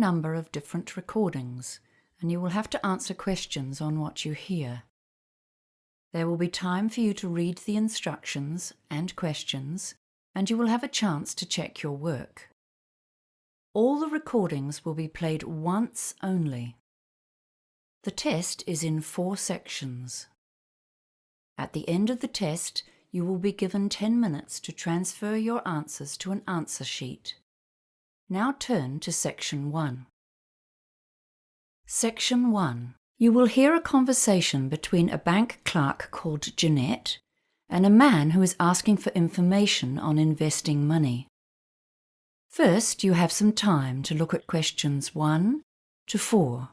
number of different recordings, and you will have to answer questions on what you hear. There will be time for you to read the instructions and questions, and you will have a chance to check your work. All the recordings will be played once only. The test is in 4 sections. At the end of the test, you will be given 10 minutes to transfer your answers to an answer sheet. Now turn to Section 1. Section 1. You will hear a conversation between a bank clerk called Jeanette and a man who is asking for information on investing money. First, you have some time to look at questions 1 to 4.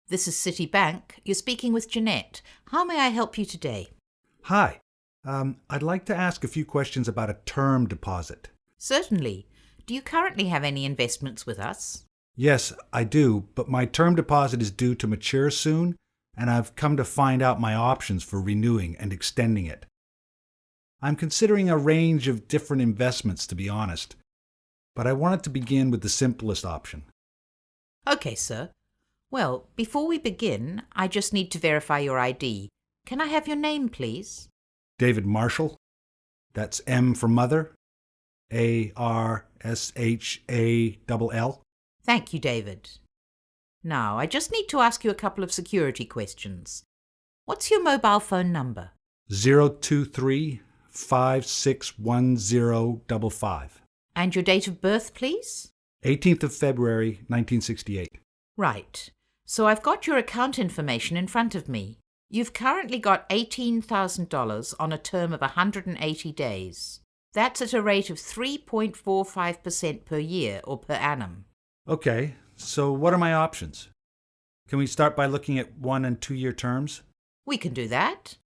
This is Citibank. You're speaking with Jeanette. How may I help you today? Hi. I'd like to ask a few questions about a term deposit. Certainly. Do you currently have any investments with us? Yes, I do, but my term deposit is due to mature soon, and I've come to find out my options for renewing and extending it. I'm considering a range of different investments, to be honest, but I wanted to begin with the simplest option. Okay, sir. Well, before we begin, I just need to verify your ID. Can I have your name, please? David Marshall. That's M for mother. Arshall. Thank you, David. Now, I just need to ask you a couple of security questions. What's your mobile phone number? 023-561055. And your date of birth, please? 18th of February, 1968. Right. So I've got your account information in front of me. You've currently got $18,000 on a term of 180 days. That's at a rate of 3.45% per year or per annum. Okay, so what are my options? Can we start by looking at 1 and 2 year terms? We can do that.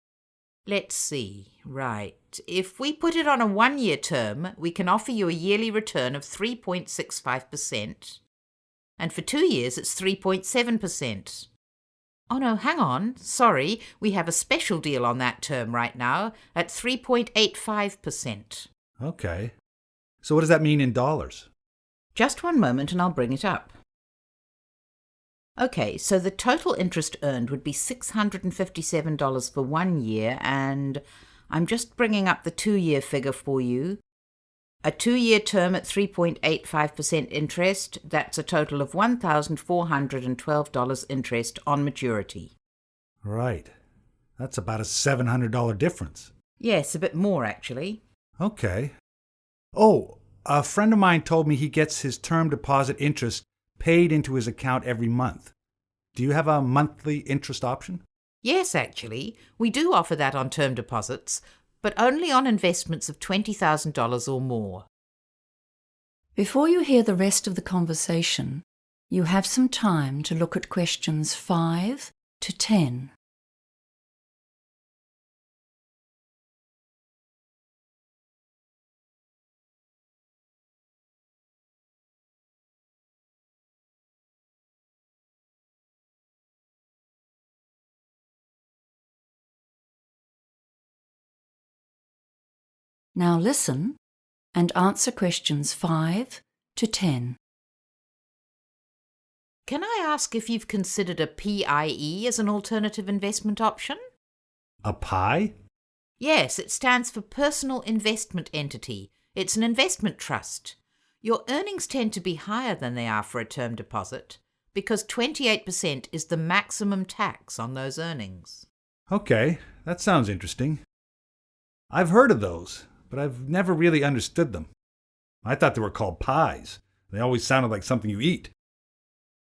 Let's see. Right. If we put it on a 1-year term, we can offer you a yearly return of 3.65%. And for 2 years, it's 3.7%. Oh no, hang on. Sorry, we have a special deal on that term right now at 3.85%. Okay. So what does that mean in dollars? Just one moment and I'll bring it up. Okay, so the total interest earned would be $657 for 1 year, and I'm just bringing up the 2-year figure for you. A 2-year term at 3.85% interest, that's a total of $1,412 interest on maturity. Right. That's about a $700 difference. Yes, a bit more actually. Okay. Oh, a friend of mine told me he gets his term deposit interest paid into his account every month. Do you have a monthly interest option? Yes, actually. We do offer that on term deposits, but only on investments of $20,000 or more. Before you hear the rest of the conversation, you have some time to look at questions 5 to 10. Now listen and answer questions 5 to 10. Can I ask if you've considered a PIE as an alternative investment option? A pie? Yes, it stands for Personal Investment Entity. It's an investment trust. Your earnings tend to be higher than they are for a term deposit because 28% is the maximum tax on those earnings. Okay, that sounds interesting. I've heard of those, but I've never really understood them. I thought they were called pies. They always sounded like something you eat.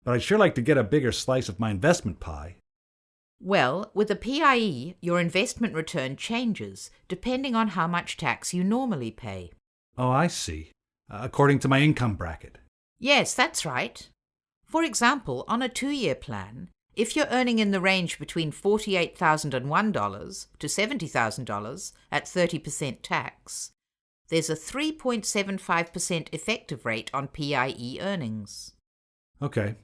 But I'd sure like to get a bigger slice of my investment pie. Well, with a PIE, your investment return changes depending on how much tax you normally pay. Oh, I see. According to my income bracket. Yes, that's right. For example, on a 2-year plan, if you're earning in the range between $48,001 to $70,000 at 30% tax, there's a 3.75% effective rate on PIE earnings. Okay.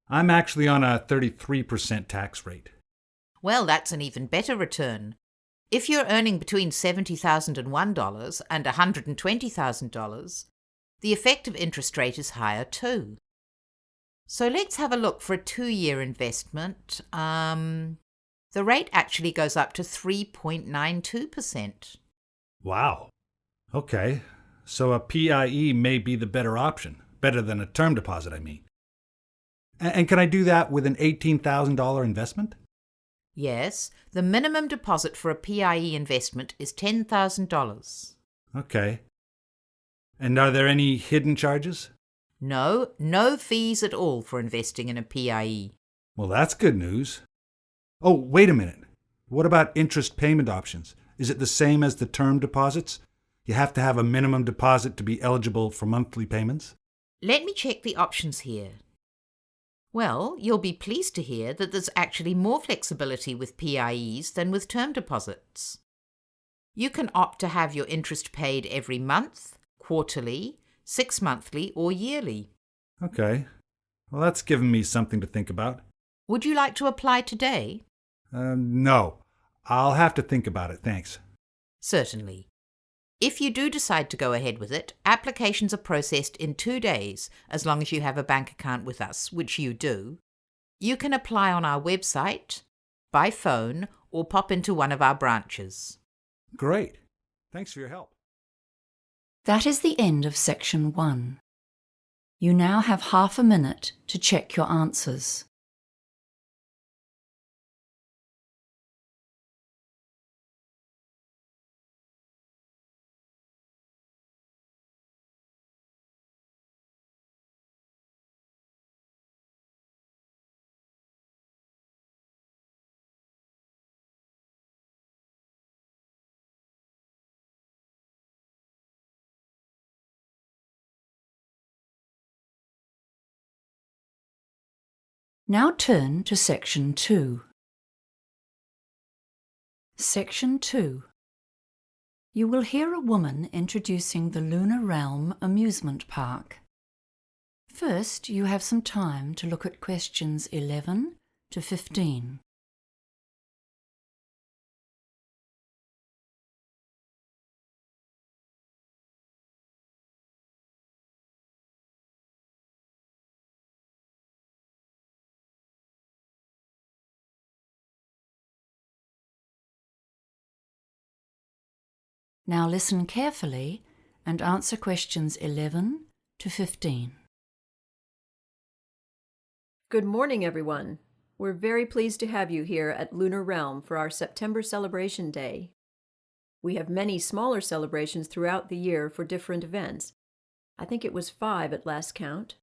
I'm actually on a 33% tax rate. Well, that's an even better return. If you're earning between $70,001 and $120,000, the effective interest rate is higher too. So let's have a look for a 2-year investment. The rate actually goes up to 3.92%. Wow. Okay. So a PIE may be the better option. Better than a term deposit, I mean. And can I do that with an $18,000 investment? Yes, the minimum deposit for a PIE investment is $10,000. Okay. And are there any hidden charges? No fees at all for investing in a PIE. Well, that's good news. Oh, wait a minute. What about interest payment options? Is it the same as the term deposits? You have to have a minimum deposit to be eligible for monthly payments? Let me check the options here. Well, you'll be pleased to hear that there's actually more flexibility with PIEs than with term deposits. You can opt to have your interest paid every month, quarterly, 6-monthly, or yearly. Okay. Well, that's given me something to think about. Would you like to apply today? No. I'll have to think about it, thanks. Certainly. If you do decide to go ahead with it, applications are processed in 2 days, as long as you have a bank account with us, which you do. You can apply on our website, by phone, or pop into one of our branches. Great. Thanks for your help. That is the end of section 1. You now have half a minute to check your answers. Now turn to section 2. Section 2. You will hear a woman introducing the Lunar Realm amusement park. First, you have some time to look at questions 11 to 15. Now listen carefully and answer questions 11 to 15. Good morning, everyone. We're very pleased to have you here at Lunar Realm for our September Celebration Day. We have many smaller celebrations throughout the year for different events. I think it was 5 at last count.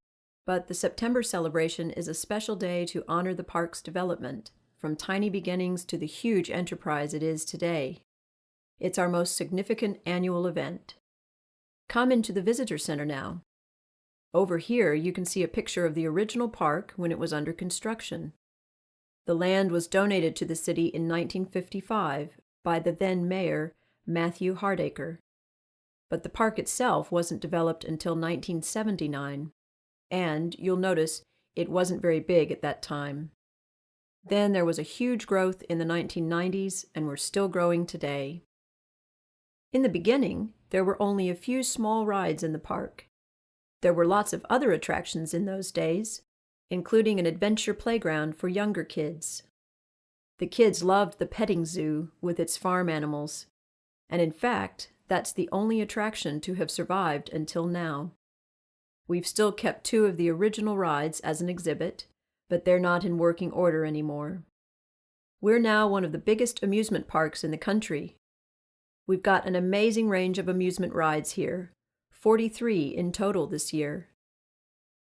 But the September celebration is a special day to honor the park's development, from tiny beginnings to the huge enterprise it is today. It's our most significant annual event. Come into the visitor center now. Over here, you can see a picture of the original park when it was under construction. The land was donated to the city in 1955 by the then mayor, Matthew Hardacre. But the park itself wasn't developed until 1979, and you'll notice it wasn't very big at that time. Then there was a huge growth in the 1990s, and we're still growing today. In the beginning, there were only a few small rides in the park. There were lots of other attractions in those days, including an adventure playground for younger kids. The kids loved the petting zoo with its farm animals, and in fact, that's the only attraction to have survived until now. We've still kept 2 of the original rides as an exhibit, but they're not in working order anymore. We're now one of the biggest amusement parks in the country. We've got an amazing range of amusement rides here, 43 in total this year.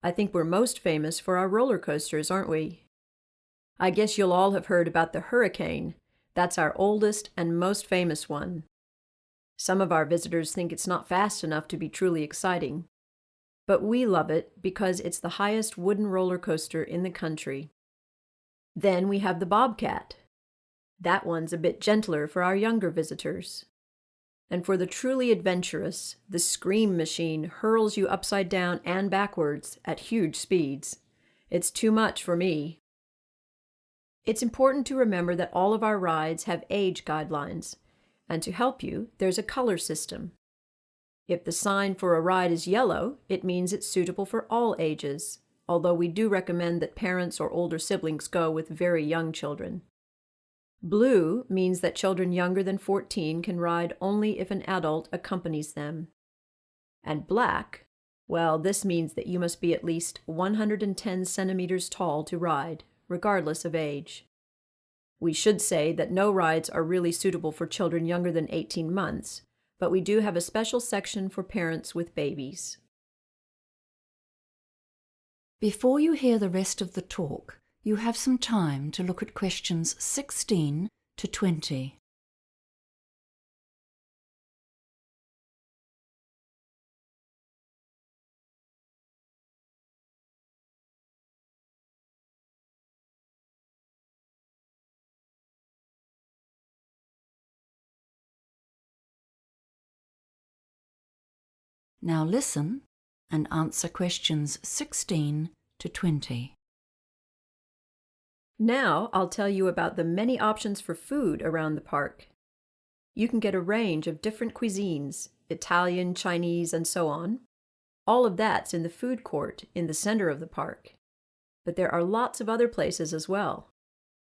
I think we're most famous for our roller coasters, aren't we? I guess you'll all have heard about the Hurricane. That's our oldest and most famous one. Some of our visitors think it's not fast enough to be truly exciting. But we love it because it's the highest wooden roller coaster in the country. Then we have the Bobcat. That one's a bit gentler for our younger visitors. And for the truly adventurous, the Scream Machine hurls you upside down and backwards at huge speeds. It's too much for me. It's important to remember that all of our rides have age guidelines, and to help you, there's a color system. If the sign for a ride is yellow, it means it's suitable for all ages, although we do recommend that parents or older siblings go with very young children. Blue means that children younger than 14 can ride only if an adult accompanies them. And black, well, this means that you must be at least 110 centimeters tall to ride, regardless of age. We should say that no rides are really suitable for children younger than 18 months, but we do have a special section for parents with babies. Before you hear the rest of the talk, you have some time to look at questions 16 to 20. Now listen and answer questions 16 to 20. Now I'll tell you about the many options for food around the park. You can get a range of different cuisines, Italian, Chinese, and so on. All of that's in the food court in the center of the park. But there are lots of other places as well.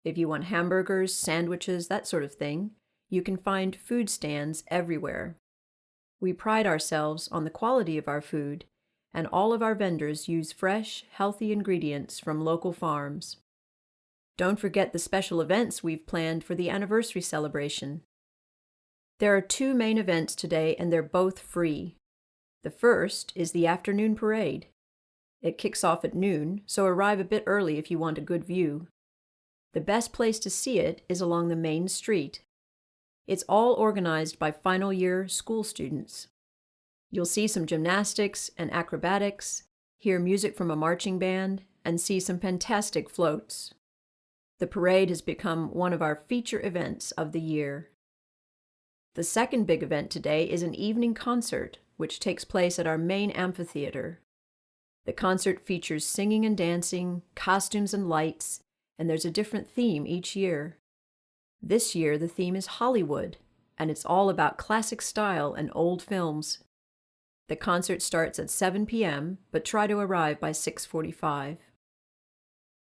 If you want hamburgers, sandwiches, that sort of thing, you can find food stands everywhere. We pride ourselves on the quality of our food, and all of our vendors use fresh, healthy ingredients from local farms. Don't forget the special events we've planned for the anniversary celebration. There are 2 main events today, and they're both free. The first is the afternoon parade. It kicks off at noon, so arrive a bit early if you want a good view. The best place to see it is along the main street. It's all organized by final year school students. You'll see some gymnastics and acrobatics, hear music from a marching band, and see some fantastic floats. The parade has become one of our feature events of the year. The second big event today is an evening concert, which takes place at our main amphitheater. The concert features singing and dancing, costumes and lights, and there's a different theme each year. This year, the theme is Hollywood, and it's all about classic style and old films. The concert starts at 7 p.m., but try to arrive by 6:45.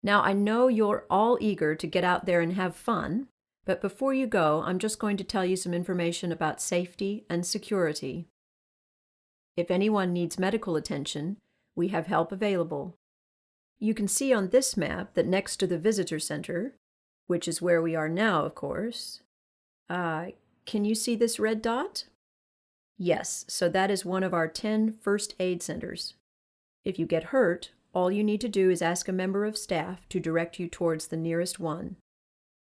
Now, I know you're all eager to get out there and have fun, but before you go, I'm just going to tell you some information about safety and security. If anyone needs medical attention, we have help available. You can see on this map that next to the visitor center, which is where we are now, of course. Can you see this red dot? Yes, so that is one of our 10 first aid centers. If you get hurt, all you need to do is ask a member of staff to direct you towards the nearest one.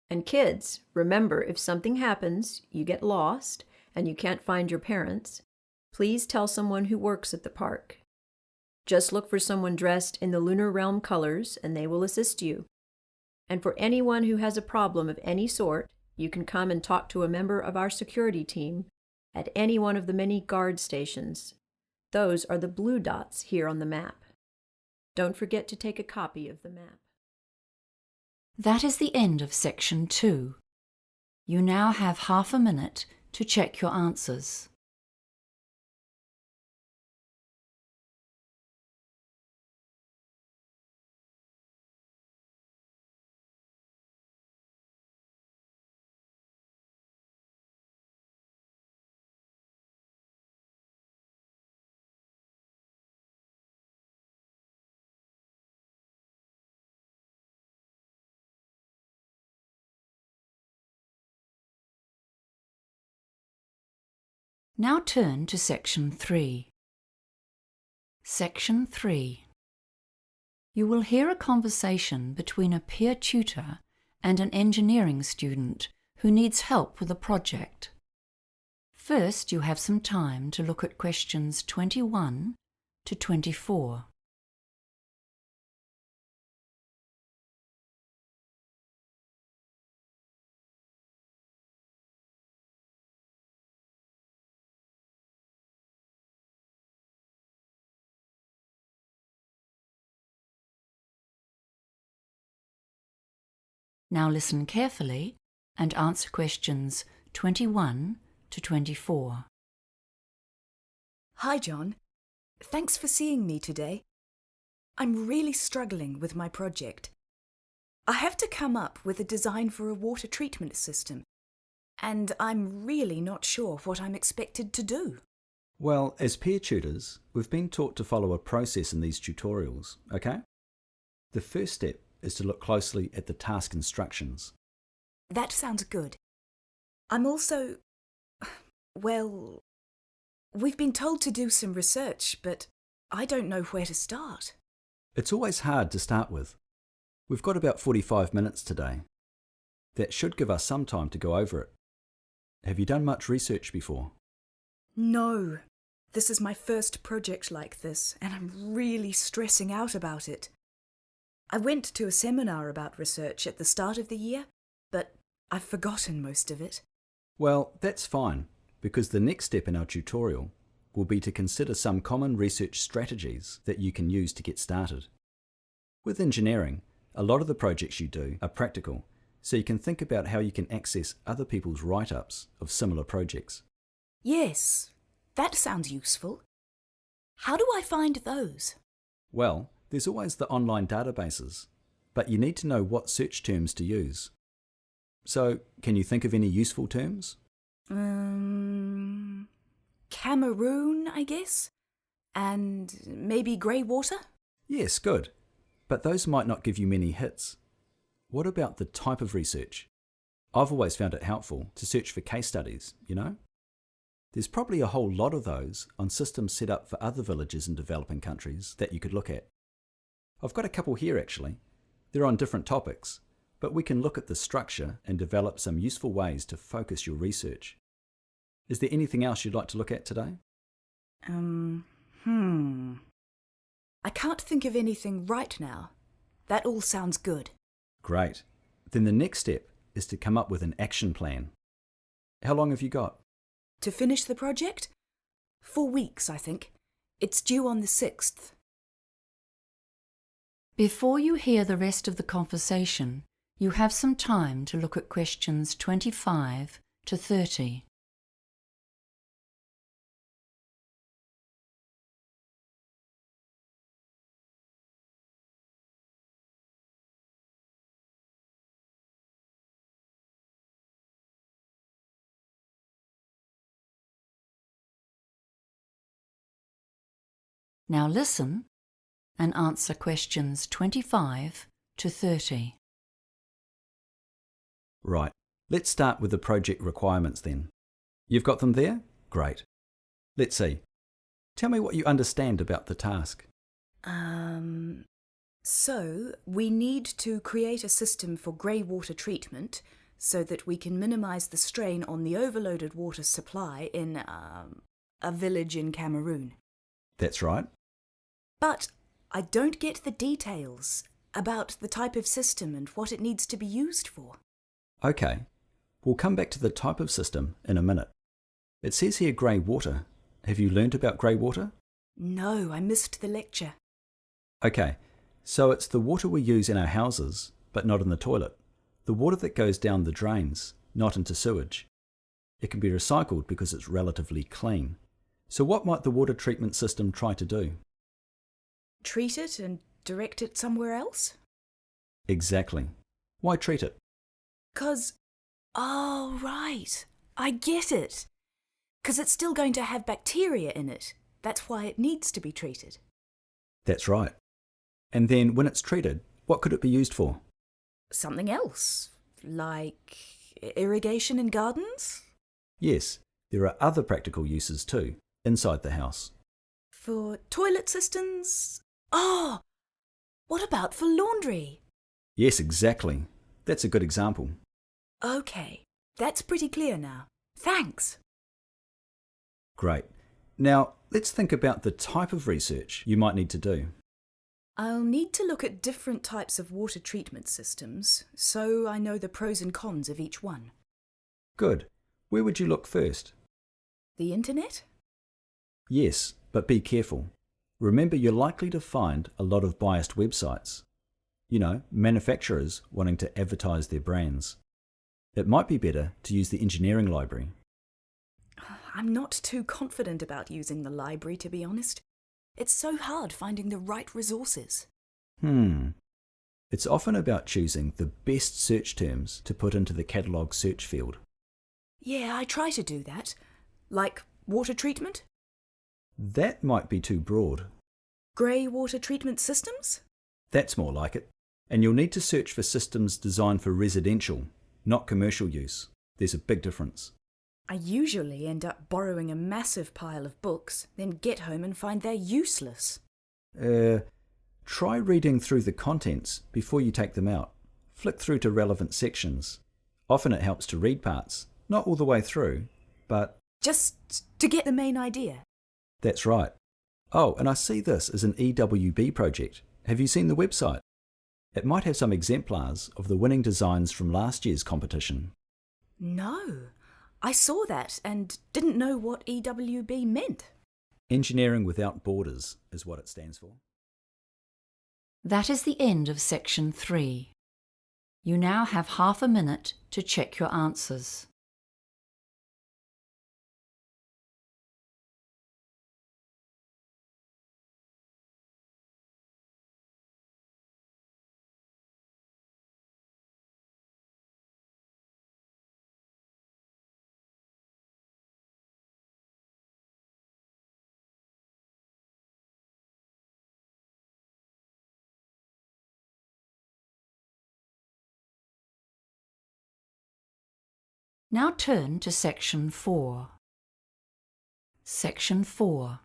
And kids, remember, if something happens, you get lost, and you can't find your parents, please tell someone who works at the park. Just look for someone dressed in the Lunar Realm colors, and they will assist you. And for anyone who has a problem of any sort, you can come and talk to a member of our security team at any one of the many guard stations. Those are the blue dots here on the map. Don't forget to take a copy of the map. That is the end of section 2. You now have half a minute to check your answers. Now turn to section 3. Section 3. You will hear a conversation between a peer tutor and an engineering student who needs help with a project. First, you have some time to look at questions 21 to 24. Now listen carefully and answer questions 21 to 24. Hi, John. Thanks for seeing me today. I'm really struggling with my project. I have to come up with a design for a water treatment system, and I'm really not sure what I'm expected to do. Well, as peer tutors, we've been taught to follow a process in these tutorials, okay? The first step is to look closely at the task instructions. That sounds good. I'm also... well, we've been told to do some research, but I don't know where to start. It's always hard to start with. We've got about 45 minutes today. That should give us some time to go over it. Have you done much research before? No. This is my first project like this, and I'm really stressing out about it. I went to a seminar about research at the start of the year, but I've forgotten most of it. Well, that's fine, because the next step in our tutorial will be to consider some common research strategies that you can use to get started. With engineering, a lot of the projects you do are practical, so you can think about how you can access other people's write-ups of similar projects. Yes, that sounds useful. How do I find those? Well, there's always the online databases, but you need to know what search terms to use. So, can you think of any useful terms? Cameroon, I guess? And maybe grey water? Yes, good. But those might not give you many hits. What about the type of research? I've always found it helpful to search for case studies, you know? There's probably a whole lot of those on systems set up for other villages in developing countries that you could look at. I've got a couple here actually. They're on different topics, but we can look at the structure and develop some useful ways to focus your research. Is there anything else you'd like to look at today? I can't think of anything right now. That all sounds good. Great. Then the next step is to come up with an action plan. How long have you got? To finish the project? 4 weeks, I think. It's due on the 6th. Before you hear the rest of the conversation, you have some time to look at questions 25 to 30. Now listen and answer questions 25 to 30. Right. Let's start with the project requirements then. You've got them there? Great. Let's see. Tell me what you understand about the task. So we need to create a system for grey water treatment so that we can minimise the strain on the overloaded water supply in a village in Cameroon. That's right. But I don't get the details about the type of system and what it needs to be used for. Okay. We'll come back to the type of system in a minute. It says here grey water. Have you learnt about grey water? No, I missed the lecture. Okay. So it's the water we use in our houses, but not in the toilet. The water that goes down the drains, not into sewage. It can be recycled because it's relatively clean. So what might the water treatment system try to do? Treat it and direct it somewhere else? Exactly. Why treat it? 'Cause... oh, right. I get it. 'Cause it's still going to have bacteria in it. That's why it needs to be treated. That's right. And then when it's treated, what could it be used for? Something else, like irrigation in gardens? Yes, there are other practical uses too, inside the house. For toilet systems? Oh, what about for laundry? Yes, exactly. That's a good example. Okay, that's pretty clear now. Thanks. Great. Now, let's think about the type of research you might need to do. I'll need to look at different types of water treatment systems, so I know the pros and cons of each one. Good. Where would you look first? The internet? Yes, but be careful. Remember, you're likely to find a lot of biased websites. You know, manufacturers wanting to advertise their brands. It might be better to use the engineering library. I'm not too confident about using the library, to be honest. It's so hard finding the right resources. It's often about choosing the best search terms to put into the catalogue search field. Yeah, I try to do that. Like water treatment? That might be too broad. Grey water treatment systems? That's more like it. And you'll need to search for systems designed for residential, not commercial use. There's a big difference. I usually end up borrowing a massive pile of books, then get home and find they're useless. Try reading through the contents before you take them out. Flick through to relevant sections. Often it helps to read parts, not all the way through, but... Just to get the main idea. That's right. Oh, and I see this as an EWB project. Have you seen the website? It might have some exemplars of the winning designs from last year's competition. No, I saw that and didn't know what EWB meant. Engineering Without Borders is what it stands for. That is the end of section 3. You now have half a minute to check your answers. Now turn to section 4. Section 4.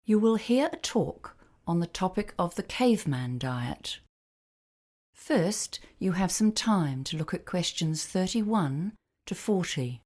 You will hear a talk on the topic of the caveman diet. First, you have some time to look at questions 31 to 40.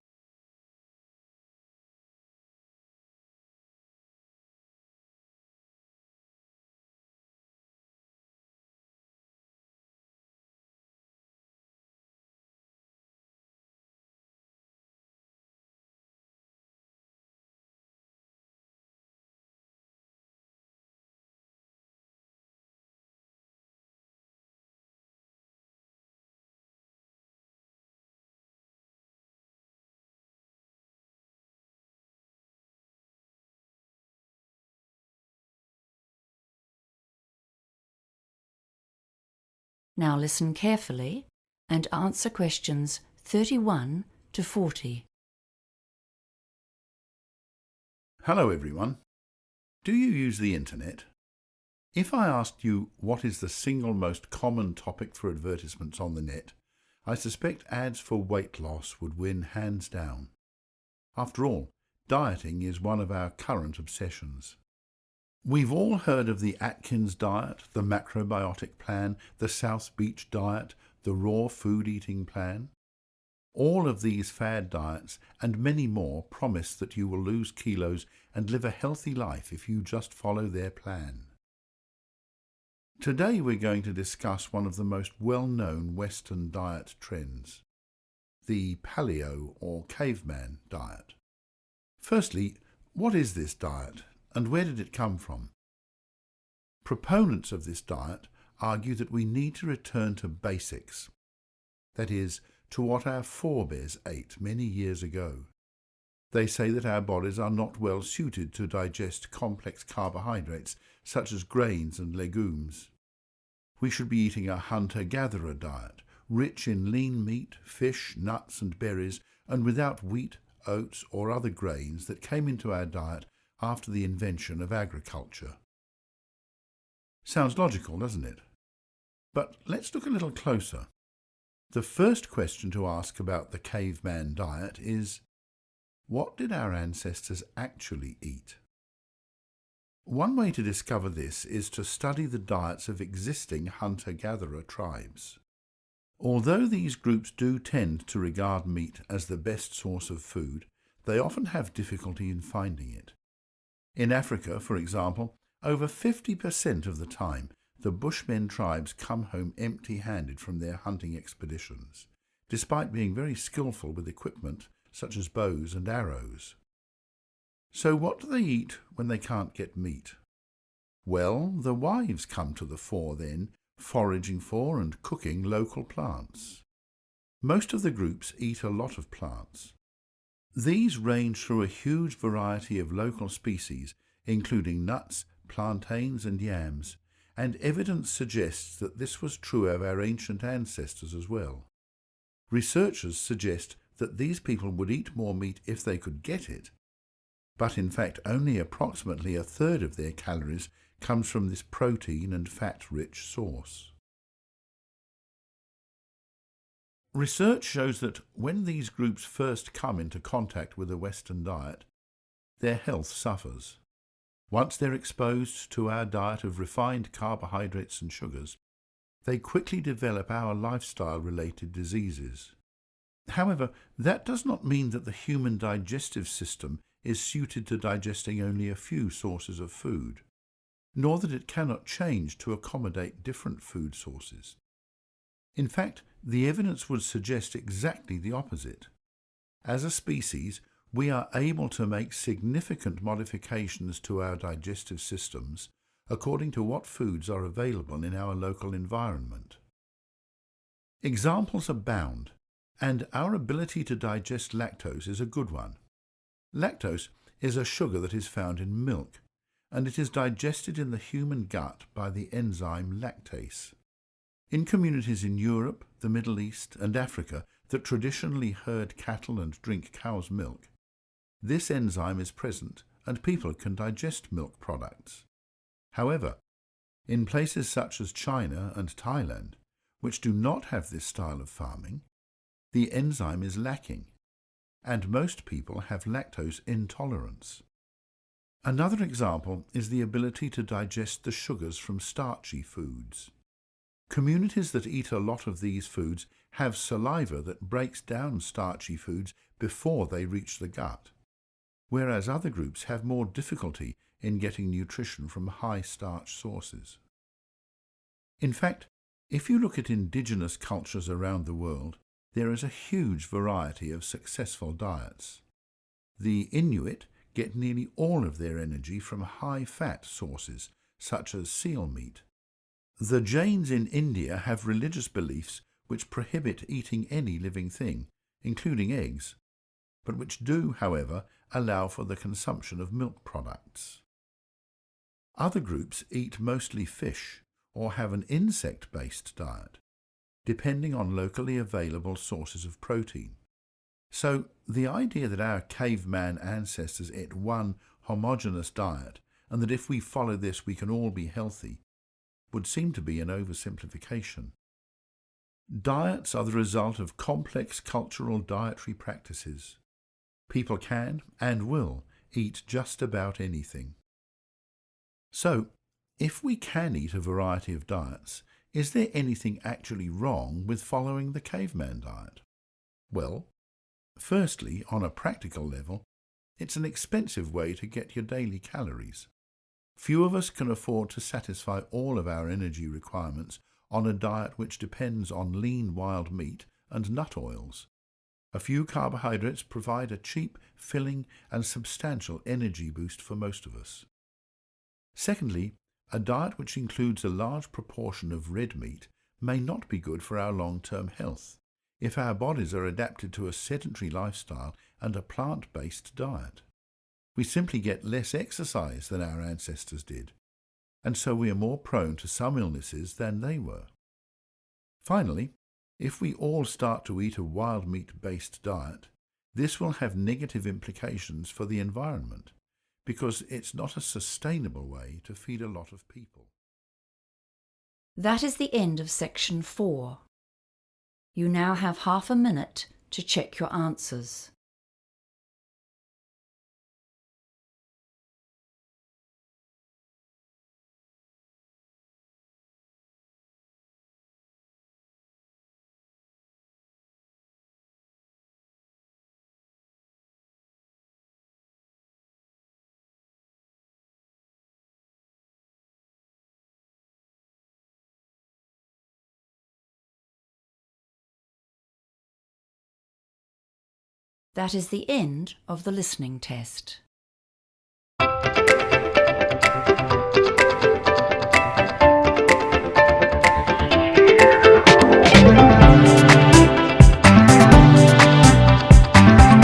Now listen carefully and answer questions 31 to 40. Hello everyone. Do you use the internet? If I asked you what is the single most common topic for advertisements on the net, I suspect ads for weight loss would win hands down. After all, dieting is one of our current obsessions. We've all heard of the Atkins diet, the macrobiotic plan, the South Beach diet, the raw food eating plan. All of these fad diets and many more promise that you will lose kilos and live a healthy life if you just follow their plan. Today we're going to discuss one of the most well-known Western diet trends, the paleo or caveman diet. Firstly, what is this diet and where did it come from? Proponents of this diet argue that we need to return to basics, that is, to what our forebears ate many years ago. They say that our bodies are not well suited to digest complex carbohydrates such as grains and legumes. We should be eating a hunter-gatherer diet, rich in lean meat, fish, nuts and berries, and without wheat, oats or other grains that came into our diet after the invention of agriculture. Sounds logical, doesn't it? But let's look a little closer. The first question to ask about the caveman diet is, what did our ancestors actually eat? One way to discover this is to study the diets of existing hunter-gatherer tribes. Although these groups do tend to regard meat as the best source of food, they often have difficulty in finding it. In Africa, for example, over 50% of the time, the Bushmen tribes come home empty-handed from their hunting expeditions, despite being very skillful with equipment such as bows and arrows. So what do they eat when they can't get meat? Well, the wives come to the fore then, foraging for and cooking local plants. Most of the groups eat a lot of plants. These range through a huge variety of local species, including nuts, plantains and yams, and evidence suggests that this was true of our ancient ancestors as well. Researchers suggest that these people would eat more meat if they could get it, but in fact only approximately a third of their calories comes from this protein and fat-rich source. Research shows that when these groups first come into contact with a Western diet, their health suffers. Once they're exposed to our diet of refined carbohydrates and sugars, they quickly develop our lifestyle-related diseases. However, that does not mean that the human digestive system is suited to digesting only a few sources of food, nor that it cannot change to accommodate different food sources. In fact, the evidence would suggest exactly the opposite. As a species, we are able to make significant modifications to our digestive systems according to what foods are available in our local environment. Examples abound, and our ability to digest lactose is a good one. Lactose is a sugar that is found in milk, and it is digested in the human gut by the enzyme lactase. In communities in Europe, the Middle East, and Africa that traditionally herd cattle and drink cow's milk, this enzyme is present and people can digest milk products. However, in places such as China and Thailand, which do not have this style of farming, the enzyme is lacking, and most people have lactose intolerance. Another example is the ability to digest the sugars from starchy foods. Communities that eat a lot of these foods have saliva that breaks down starchy foods before they reach the gut, whereas other groups have more difficulty in getting nutrition from high-starch sources. In fact, if you look at indigenous cultures around the world, there is a huge variety of successful diets. The Inuit get nearly all of their energy from high-fat sources, such as seal meat. The Jains in India have religious beliefs which prohibit eating any living thing, including eggs, but which do, however, allow for the consumption of milk products. Other groups eat mostly fish or have an insect-based diet, depending on locally available sources of protein. So the idea that our caveman ancestors ate one homogeneous diet and that if we follow this we can all be healthy would seem to be an oversimplification. Diets are the result of complex cultural dietary practices. People can and will eat just about anything. So, if we can eat a variety of diets, is there anything actually wrong with following the caveman diet? Well, firstly, on a practical level, it's an expensive way to get your daily calories. Few of us can afford to satisfy all of our energy requirements on a diet which depends on lean wild meat and nut oils. A few carbohydrates provide a cheap, filling and substantial energy boost for most of us. Secondly, a diet which includes a large proportion of red meat may not be good for our long-term health if our bodies are adapted to a sedentary lifestyle and a plant-based diet. We simply get less exercise than our ancestors did, and so we are more prone to some illnesses than they were. Finally, if we all start to eat a wild meat-based diet, this will have negative implications for the environment, because it's not a sustainable way to feed a lot of people. That is the end of section 4. You now have half a minute to check your answers. That is the end of the listening test.